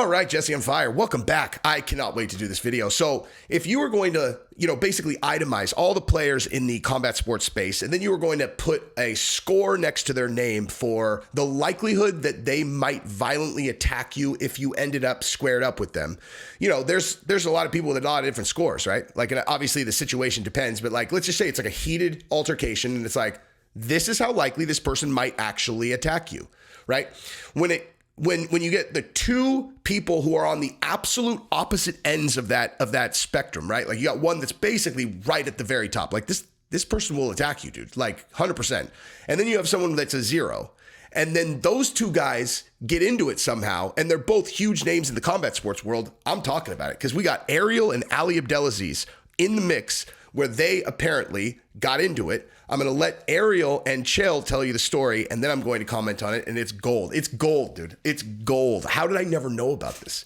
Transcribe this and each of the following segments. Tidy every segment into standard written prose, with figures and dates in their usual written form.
All right, Jesse on fire. Welcome back. I cannot wait to do this video. So if you were going to, basically itemize all the players in the combat sports space, and then you were going to put a score next to their name for the likelihood that they might violently attack you if you ended up squared up with them. There's a lot of people with a lot of different scores, right? Like, obviously the situation depends, but like, let's just say it's like a heated altercation and it's like, this is how likely this person might actually attack you, right? When you get the two people who are on the absolute opposite ends of that spectrum, right? Like you got one that's basically right at the very top. Like this person will attack you, dude, like 100%. And then you have someone that's a 0. And then those two guys get into it somehow, and they're both huge names in the combat sports world. I'm talking about it because we got Ariel and Ali Abdelaziz in the mix where they apparently got into it. I'm going to let Ariel and Chael tell you the story, and then I'm going to comment on it, and it's gold. It's gold, dude. It's gold. How did I never know about this?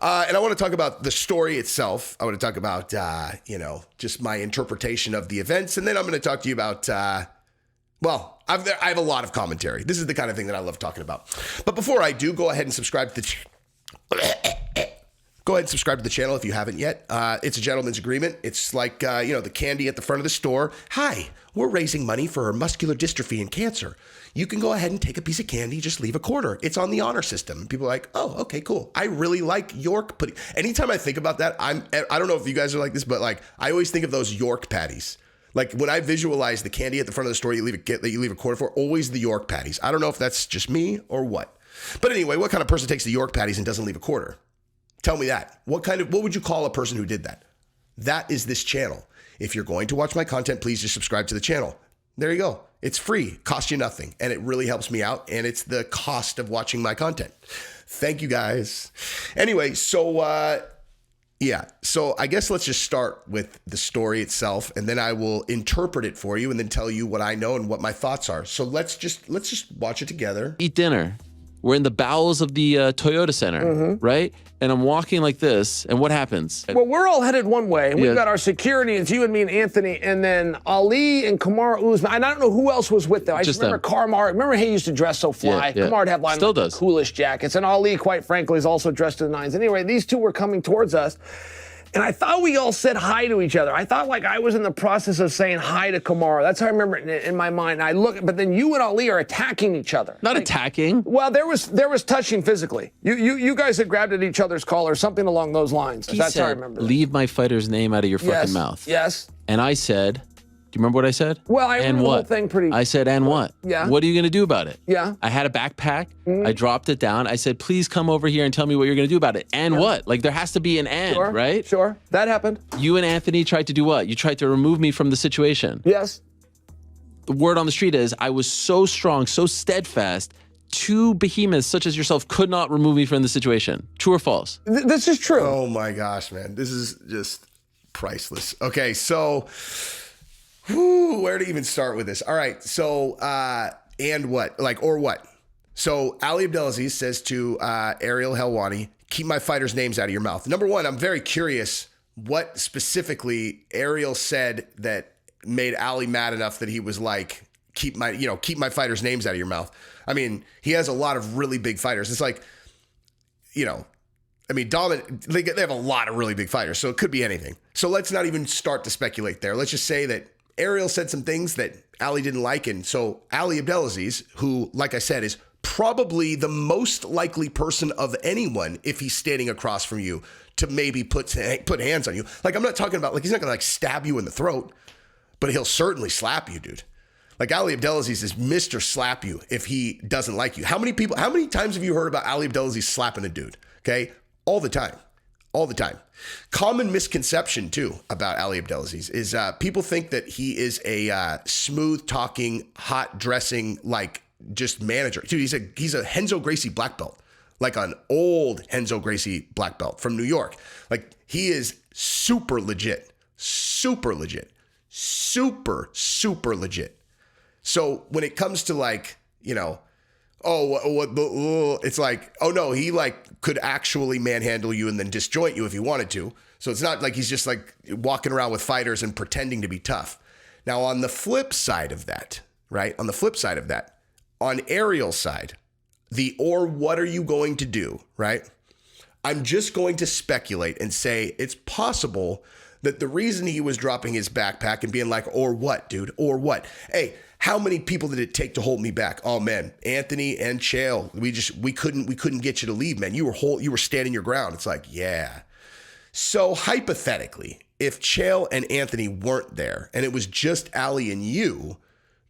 And I want to talk about the story itself. I want to talk about, just my interpretation of the events, and then I'm going to talk to you about, I have a lot of commentary. This is the kind of thing that I love talking about. But before I do, go ahead and subscribe to the Go ahead and subscribe to the channel if you haven't yet. It's a gentleman's agreement. It's like, the candy at the front of the store. Hi, we're raising money for muscular dystrophy and cancer. You can go ahead and take a piece of candy, just leave a quarter. It's on the honor system. And people are like, oh, okay, cool. I really like York pudding. Anytime I think about that, I don't know if you guys are like this, but like, I always think of those York patties. Like when I visualize the candy at the front of the store, you leave a quarter for, always the York patties. I don't know if that's just me or what. But anyway, what kind of person takes the York patties and doesn't leave a quarter? Tell me that. What would you call a person who did that? That is this channel. If you're going to watch my content, please just subscribe to the channel. There you go. It's free, costs you nothing, and it really helps me out, and it's the cost of watching my content. Thank you guys. Anyway, so I guess let's just start with the story itself, and then I will interpret it for you and then tell you what I know and what my thoughts are. So let's just watch it together. Eat dinner. We're in the bowels of the Toyota Center, right? And I'm walking like this, and what happens? Well, we're all headed one way, and we've got our security. It's you and me and Anthony, and then Ali and Kamaru Usman. I don't know who else was with them. I just remember Kamaru. Remember he used to dress so fly? Yeah. Kamaru had the coolest jackets, and Ali, quite frankly, is also dressed to the nines. Anyway, these two were coming towards us. And I thought we all said hi to each other. I thought like I was in the process of saying hi to Kamaru. That's how I remember it in my mind. I look, but then you and Ali are attacking each other. Not attacking. Well, there was touching physically. You guys had grabbed at each other's collar, something along those lines. That's how I remember. Leave my fighter's name out of your fucking mouth. Yes. And I said, do you remember what I said? Well, I remember the whole thing pretty. I said, and what? Yeah. What are you going to do about it? Yeah. I had a backpack. I dropped it down. I said, please come over here and tell me what you're going to do about it. And what? Like, there has to be an and, right? Sure. That happened. You and Anthony tried to do what? You tried to remove me from the situation. Yes. The word on the street is I was so strong, so steadfast, two behemoths such as yourself could not remove me from the situation. True or false? This is true. Oh, my gosh, man. This is just priceless. Okay, so... where to even start with this? All right, so, and what? Like, or what? So, Ali Abdelaziz says to Ariel Helwani, keep my fighters' names out of your mouth. Number one, I'm very curious what specifically Ariel said that made Ali mad enough that he was like, keep my fighters' names out of your mouth. I mean, he has a lot of really big fighters. It's like, they have a lot of really big fighters, so it could be anything. So let's not even start to speculate there. Let's just say that Ariel said some things that Ali didn't like. And so Ali Abdelaziz, who, like I said, is probably the most likely person of anyone, if he's standing across from you, to maybe put hands on you. Like, I'm not talking about, like, he's not going to, like, stab you in the throat, but he'll certainly slap you, dude. Like, Ali Abdelaziz is Mr. Slap You if he doesn't like you. How many times have you heard about Ali Abdelaziz slapping a dude? Okay? All the time. All the time. Common misconception, too, about Ali Abdelaziz is people think that he is a smooth-talking, hot-dressing, like, just manager. Dude, he's a Renzo Gracie black belt, like an old Renzo Gracie black belt from New York. Like, he is super legit. Super legit. Super, super legit. So when it comes to, like, it's like, oh no, he like could actually manhandle you and then disjoint you if he wanted to. So it's not like he's just like walking around with fighters and pretending to be tough. Now on the flip side of that, right? On the flip side of that, on Ariel's side, or what are you going to do, right? I'm just going to speculate and say it's possible that the reason he was dropping his backpack and being like, or what, dude, or what? Hey, how many people did it take to hold me back? Oh man, Anthony and Chael, we couldn't get you to leave, man. You were standing your ground. It's like, yeah. So hypothetically, if Chael and Anthony weren't there and it was just Ali and you,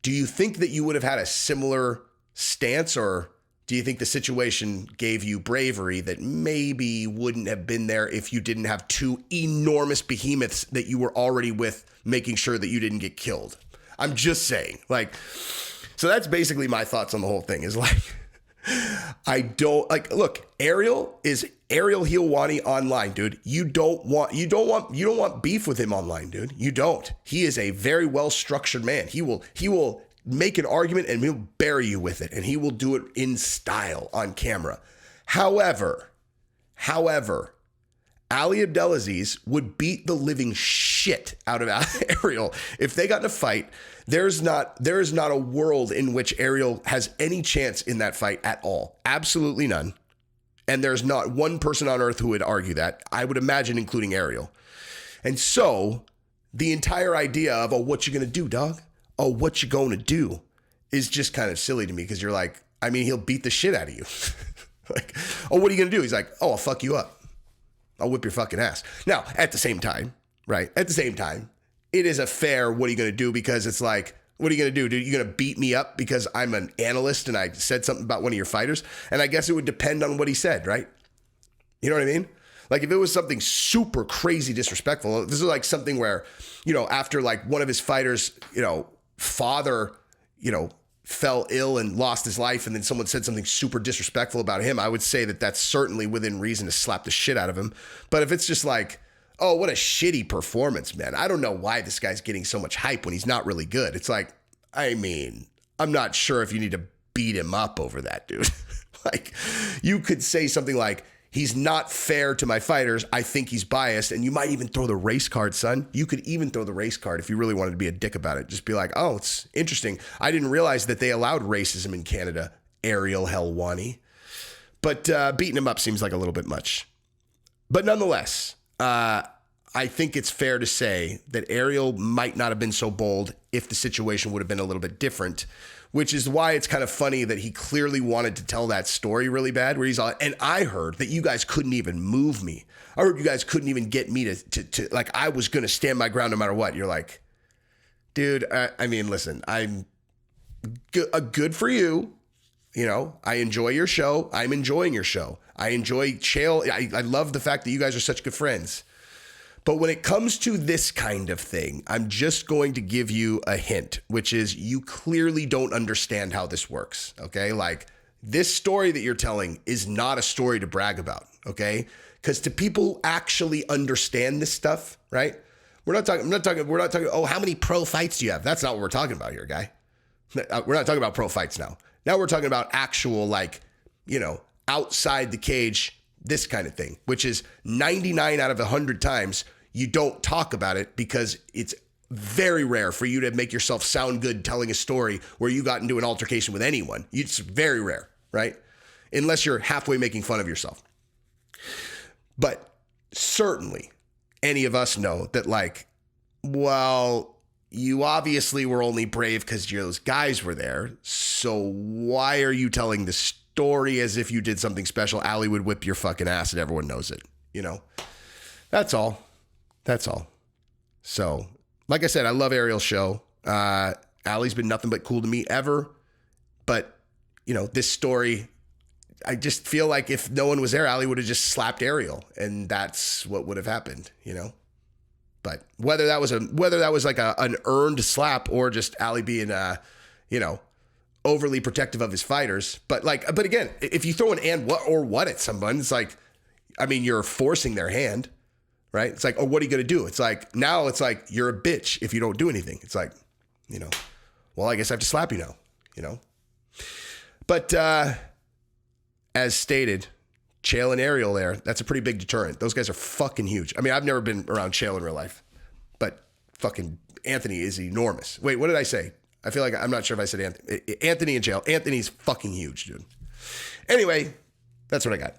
do you think that you would have had a similar stance, or do you think the situation gave you bravery that maybe wouldn't have been there if you didn't have two enormous behemoths that you were already with, making sure that you didn't get killed? I'm just saying, like, so that's basically my thoughts on the whole thing is like, I don't like, look, Ariel Helwani online, dude. You don't want beef with him online, dude. You don't. He is a very well-structured man. He will make an argument and he'll bury you with it, and he will do it in style on camera. However, Ali Abdelaziz would beat the living shit out of Ariel. If they got in a fight, there is not a world in which Ariel has any chance in that fight at all. Absolutely none. And there's not one person on earth who would argue that, I would imagine, including Ariel. And so the entire idea of, oh, what you gonna do, dog? Oh, what you gonna do is just kind of silly to me, because you're like, I mean, he'll beat the shit out of you. Like, oh, what are you gonna do? He's like, oh, I'll fuck you up. I'll whip your fucking ass. Now, at the same time, right? At the same time, it is a fair, what are you going to do? Because it's like, what are you going to do? Dude, you going to beat me up because I'm an analyst and I said something about one of your fighters? And I guess it would depend on what he said, right? You know what I mean? Like if it was something super crazy disrespectful, this is like something where, after like one of his fighters, father, fell ill and lost his life, and then someone said something super disrespectful about him, I would say that that's certainly within reason to slap the shit out of him. But if it's just like, oh, what a shitty performance, man. I don't know why this guy's getting so much hype when he's not really good. It's like, I mean, I'm not sure if you need to beat him up over that, dude. Like, you could say something like, he's not fair to my fighters. I think he's biased. And you might even throw the race card, son. You could even throw the race card if you really wanted to be a dick about it. Just be like, oh, it's interesting. I didn't realize that they allowed racism in Canada, Ariel Helwani. But beating him up seems like a little bit much. But nonetheless, I think it's fair to say that Ariel might not have been so bold if the situation would have been a little bit different, which is why it's kind of funny that he clearly wanted to tell that story really bad, where he's all, and I heard that you guys couldn't even move me. I heard you guys couldn't even get me to like, I was going to stand my ground no matter what. You're like, dude, I mean, listen, I'm good for you. I enjoy your show. I'm enjoying your show. I enjoy Chael. I love the fact that you guys are such good friends. But when it comes to this kind of thing, I'm just going to give you a hint, which is you clearly don't understand how this works, okay? Like, this story that you're telling is not a story to brag about, okay? Because to people who actually understand this stuff, right? We're not talking, oh, how many pro fights do you have? That's not what we're talking about here, guy. We're not talking about pro fights now. Now we're talking about actual, like, outside the cage, this kind of thing, which is 99 out of 100 times you don't talk about it because it's very rare for you to make yourself sound good telling a story where you got into an altercation with anyone. It's very rare, right? Unless you're halfway making fun of yourself. But certainly any of us know that, like, well, you obviously were only brave because those guys were there. So why are you telling the story as if you did something special? Ali would whip your fucking ass and everyone knows it. That's all. That's all. So, like I said, I love Ariel's show. Ali's been nothing but cool to me ever. But, this story, I just feel like if no one was there, Ali would have just slapped Ariel, and that's what would have happened, But whether that was like an earned slap or just Ali being, overly protective of his fighters. But again, if you throw an and what or what at someone, it's like, I mean, you're forcing their hand, right? It's like, oh, what are you going to do? It's like, now it's like, you're a bitch if you don't do anything. It's like, well, I guess I have to slap you now, But as stated, Chael and Ariel there, that's a pretty big deterrent. Those guys are fucking huge. I mean, I've never been around Chael in real life, but fucking Anthony is enormous. Wait, what did I say? I feel like I'm not sure if I said Anthony and Chael. Anthony's fucking huge, dude. Anyway, that's what I got.